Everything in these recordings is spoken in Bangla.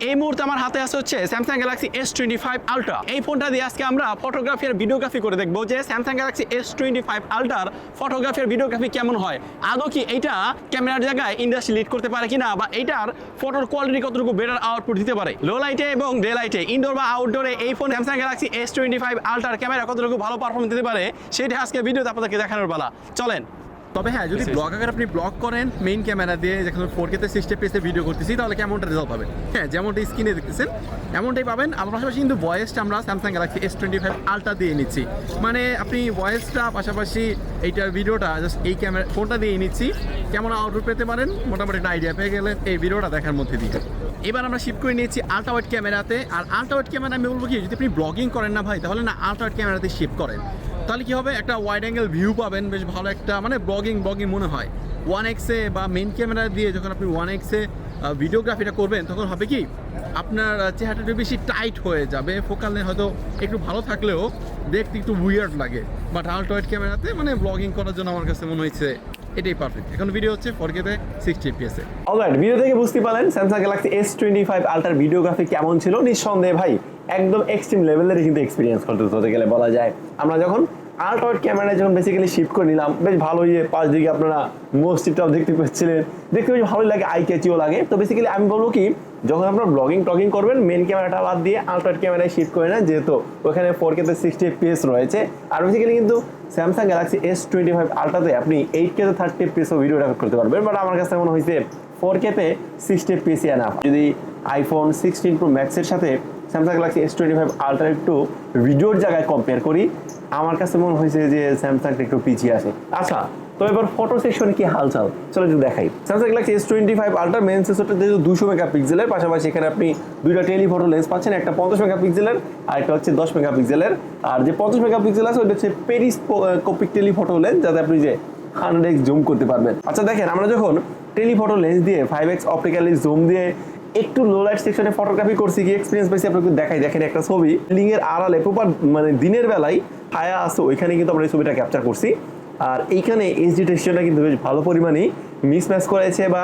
এই মুহূর্তে আমার হাতে আছে হচ্ছে স্যামসাং গ্যালাক্সি S25 আলট্রা। এই ফোনটা দিয়ে আজকে আমরা ফটোগ্রাফি আর ভিডিওগ্রাফি করে দেখবো যে স্যামসাং গ্যালাক্সি S25 আলট্রার ফটোগ্রাফি আর ভিডিওগ্রাফি কেমন হয়, আদৌ কি এইটা ক্যামেরার জায়গায় ইন্ডাস্ট্রি লিড করতে পারে কিনা, বা এইটার ফটোর কোয়ালিটি কতটুকু বেটার আউটপুট দিতে পারে। লো লাইটে এবং ডে লাইটে, ইনডোর বা আউটডোরে এই ফোন স্যামসাং গ্যালাক্সি S25 আলট্রার ক্যামেরা কতটুকু ভালো পারফরমেন্স দিতে পারে সেটা আজকে ভিডিওতে আপনাদেরকে দেখানোর পালা। চলেন। তবে হ্যাঁ, যদি ব্লগ আকার আপনি ব্লগ করেন মেইন ক্যামেরা দিয়ে, যেখানে 4K তে 60 fps ভিডিও করতেছি, তাহলে কেমনটা রেজাল্ট পাবেন? হ্যাঁ, যেমনটা স্ক্রিনে দেখতেছেন এমনটাই পাবেন। আমার পাশাপাশি কিন্তু ভয়েসটা আমরা স্যামসাং গ্যালাক্সি S25 আলট্রা দিয়ে নিচ্ছি, মানে আপনি ভয়েসটা পাশাপাশি এইটা ভিডিওটা জাস্ট এই ক্যামেরা ফোনটা দিয়ে নিচ্ছি, কেমন আউটপুট পেতে পারেন মোটামুটি একটা আইডিয়া পেয়ে গেলেন এই ভিডিওটা দেখার মধ্যে দিয়ে। এবার আমরা শিফট করে নিয়েছি আলট্রা ওয়াইড ক্যামেরাতে। আর আলট্রা ওয়াইড ক্যামেরা আমি বলবো কি, যদি আপনি ব্লগিং করেন না ভাই, তাহলে না আলট্রা ওয়াইড ক্যামেরাতে শিফট করেন, তাহলে কি হবে, একটা ওয়াইড অ্যাঙ্গেল ভিউ পাবেন, বেশ ভালো একটা, মানে ব্লগিং মনে হয়। 1x বা মেইন ক্যামেরা দিয়ে যখন আপনি 1x ভিডিওগ্রাফিটা করবেন, তখন হবে কি আপনার চেহারাটা একটু বেশি টাইট হয়ে যাবে, ফোকাল লেন্থ হয়তো একটু ভালো থাকলেও দেখতে একটু উইয়ার্ড লাগে। বাট আলট্রা ওয়াইড ক্যামেরাতে মানে ব্লগিং করার জন্য আমার কাছে মনে হয়েছে এটাই পারফেক্ট। এখন ভিডিও হচ্ছে 4K তে 60 fps এ। অলরাইট, ভিডিও থেকে বুঝতে পারলেন স্যামসাং গ্যালাক্সি S25 আলট্রার ভিডিওগ্রাফি কেমন ছিল। নিঃসন্দেহে ভাই একদম এক্সট্রিম লেভেলের কিন্তু এক্সপিরিয়েন্স করতে গেলে বলা যায়। আমরা যখন আলট্রা ওয়াইড ক্যামেরায় যখন বেসিক্যালি শিফট করে নিলাম, বেশ ভালোই, পাশ দিকে আপনারা মসজিদটাও দেখতে পাচ্ছিলেন, দেখতে বেশ ভালোই লাগে, আই ক্যাচিও লাগে। তো বেসিক্যালি আমি বলবো কি, যখন আপনারা ব্লগিং টগিং করবেন মেন ক্যামেরাটা বাদ দিয়ে আলট্রা ওয়াইড ক্যামেরায় শিফট করে নেন, যেহেতু ওখানে 4K তে 60 fps রয়েছে। আর বেসিক্যালি কিন্তু স্যামসাং গ্যালাক্সি S25 আলট্রাতে আপনি 8K তে 30 fps ভিডিও রেকর্ড করতে পারবেন। বাট আমার কাছে মনে হয়েছে 4K তে 60 fps এনাফ। যদি আইফোন 16 Pro Max এর সাথে স্যামসাং গ্যালাক্সি S25 আলট্রা একটু ভিডিওর জায়গায় কম্পেয়ার করি, আমার কাছে মনে হয়েছে যে স্যামসাংটা একটু পিছিয়ে আসে। আচ্ছা, তো এবার ফটো সেকশনে কি হালচাল চলো একটু দেখাই। Samsung Galaxy S25 ultra main সেন্সরটা যেহেতু 200 মেগাপিক্সেলের, পাশাপাশি এখানে আপনি দুইটা টেলিফটো লেন্স পাচ্ছেন, একটা 50 মেগাপিক্সেলের আর একটা হচ্ছে 10 মেগাপিক্সেলের। আর যে 50 মেগাপিক্সেল আছে ওটা হচ্ছে পেরিস্কোপিক টেলিফটো লেন্স, যাতে আপনি যে 100x জুম করতে পারবেন। আচ্ছা দেখেন, আমরা যখন টেলিফটো লেন্স দিয়ে 5x অপটিক্যালি জুম দিয়ে একটু লো লাইট সেকশনে ফটোগ্রাফি করছি, কি এক্সপিরিয়েন্স পেয়েছি আপনাকে দেখাই। দেখেন একটা ছবি বিল্ডিং এর আড়ালে প্রপার, মানে দিনের বেলায় ছায়া আছে, ওইখানে কিন্তু আমরা এই ছবিটা ক্যাপচার করছি। আর এইখানে এইচডি টেক্সচারটা কিন্তু বেশ ভালো পরিমাণে মিসম্যাচ করেছে, বা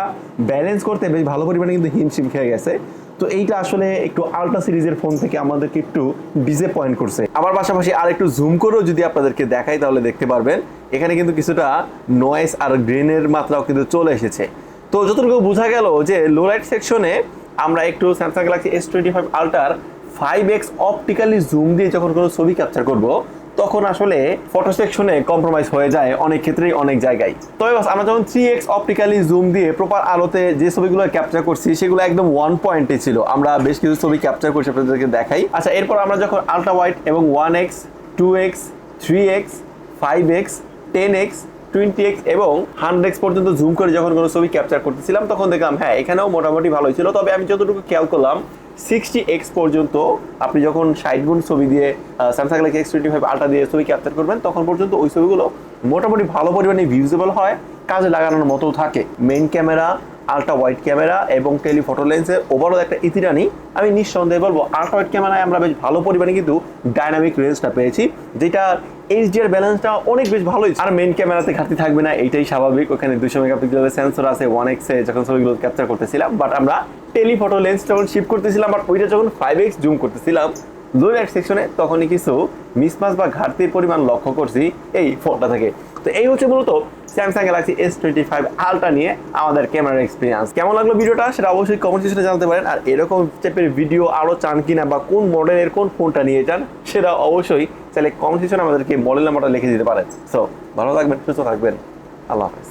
ব্যালেন্স করতে বেশ ভালো পরিমাণে কিন্তু হিমশিম খেয়ে গেছে। তো এইটা আসলে একটু আলট্রা সিরিজের ফোন থেকে আমাদেরকে একটু ডিসঅ্যাপয়েন্ট করছে। আবার পাশাপাশি আর একটু জুম করেও যদি আপনাদেরকে দেখাই, তাহলে দেখতে পারবেন এখানে কিন্তু কিছুটা নয়েজ আর গ্রেনের মাত্রাও কিন্তু চলে এসেছে। তো যতটুকু বোঝা গেল যে লো লাইট সেকশনে আমরা একটু Samsung Galaxy S25 আলট্রার 5x optically zoom দিয়ে যখন কোনো ছবি ক্যাপচার করব, তখন আসলে ফটো সেকশনে কম্প্রোমাইজ হয়ে যায় অনেক ক্ষেত্রেই অনেক জায়গায়। তবে আমরা যখন 3x অপটিক্যালি জুম দিয়ে প্রপার আলোতে যে ছবিগুলো ক্যাপচার করছি, সেগুলো একদম 1 পয়েন্টে ছিল। আমরা বেশ কিছু ছবি ক্যাপচার করছি, আপনাদেরকে দেখাই। আচ্ছা, এরপর আমরা যখন আলট্রা ওয়াইড এবং 1x 2x 3x 5x 10x 20x এবং 100x পর্যন্ত জুম করে যখন কোনো ছবি ক্যাপচার করতেছিলাম, তখন দেখলাম হ্যাঁ এখানেও মোটামুটি ভালোই ছিল। তবে আমি যতটুকু খেয়াল করলাম 60x পর্যন্ত আপনি যখন 60 গুণ ছবি দিয়ে স্যামসাং গ্যালাক্সি S25 আলট্রা দিয়ে ছবি ক্যাপচার করবেন, তখন পর্যন্ত ওই ছবিগুলো মোটামুটি ভালো পরিমাণে ভিউজেবল হয়, কাজে লাগানোর মতো থাকে। Main camera, ultra wide camera এবং টেলিফটো লেন্সের ওভারঅল একটা ইতিরানি আমি নিঃসন্দেহে বলবো আলট্রা ওয়াইড ক্যামেরায় আমরা বেশ ভালো পরিমাণে কিন্তু ডাইনামিক রেঞ্জটা পেয়েছি, যেটা এইচডিআর ব্যালেন্সটা অনেক বেশ ভালোই। আর মেইন ক্যামেরাতে ঘাটতি থাকবে না, এইটাই স্বাভাবিক। ওখানে 200 মেগাপিক্সেলের সেন্সর আছে 1x এ যখন ছবিগুলো ক্যাপচার করতেছিলাম। বাট আমরা টেলিফটো লেন্স যখন শিফট করতেছিলাম, বাট ওইটা যখন 5x জুম করতেছিলাম লো লাইট সেকশনে, তখনই কিছু মিসম্যাচ বা ঘাটতির পরিমাণ লক্ষ্য করছি এই ফোনটা থেকে। তো এই হচ্ছে মূলত স্যামসাং গ্যালাক্সি S25 আলট্রা নিয়ে আমাদের ক্যামেরার এক্সপিরিয়েন্স। কেমন লাগলো ভিডিওটা সেটা অবশ্যই কমেন্ট সেকশনে জানাতে পারেন। আর এরকম টাইপের ভিডিও আরও চান কিনা, বা কোন মডেলের কোন ফোনটা নিয়ে চান, সেটা অবশ্যই চাইলে কমেন্ট সেকশনে আমাদেরকে মডেল নাম্বারটা লিখে দিতে পারেন। সো ভালো থাকবেন, সুস্থ থাকবেন, আল্লাহ হাফেজ।